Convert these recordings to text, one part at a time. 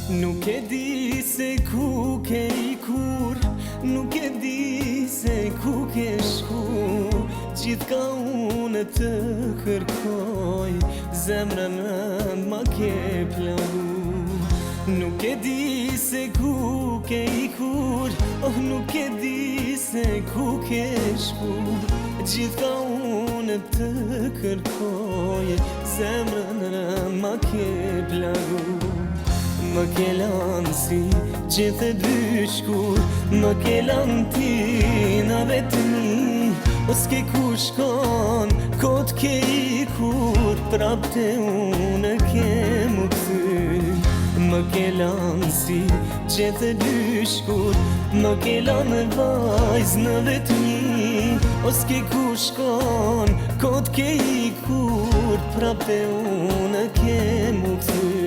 Nuk e di se ku ke ikur, nuk e di se ku ke shku. Gjithka unë të kërkoj, zemrën ma ke plagu. Nuk e di se ku ke ikur, oh nuk e di se ku ke shku. Gjithka unë të kërkoj, zemrën ma ke plagu. Më ke lanë si gjithë dyshkur, më ke lanë ti na vetëmi. O s'ke ku shkon, kot ke ikur, prapte unë ke më këthy. Më ke lanë si gjithë dyshkur, më ke lanë vajzë në vetëmi. O s'ke ku shkon, kot ke ikur, prapte unë ke më këthy.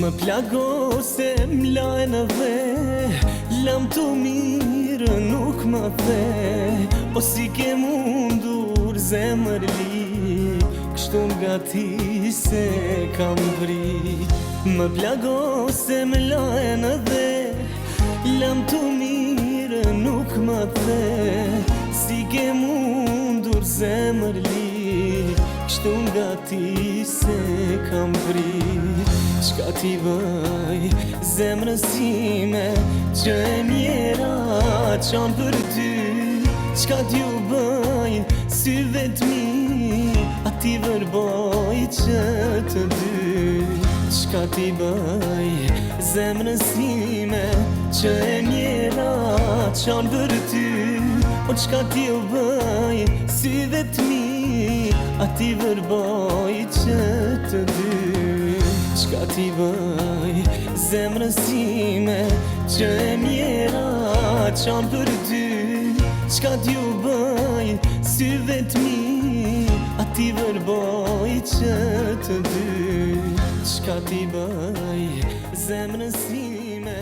Më plago se m'laj në ve, lam të mirë nuk më the. Po si ke mundur zemër li, kështu nga ti se kam vri. Më plago se m'laj në ve, lam të mirë nuk më the. Si ke mundur zemër li, kështu nga ti se kam vri. Qka ti bëj zemrës time, që e mjera qanë për ty. Qka t'ju bëj syve t'mi, a ti vërboj që të dy. Qka ti bëj zemrës time, që e mjera qanë për ty. O qka t'ju bëj syve t'mi, a ti vërboj që të dy. Qka ti bëj zemrës time, që e mjera qanë për ty. Qka t'ju bëj syve t'mi, a ti vërboj që të dy. Qka ti bëj zemrës time,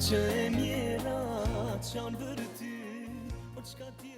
që e mjera qanë për ty.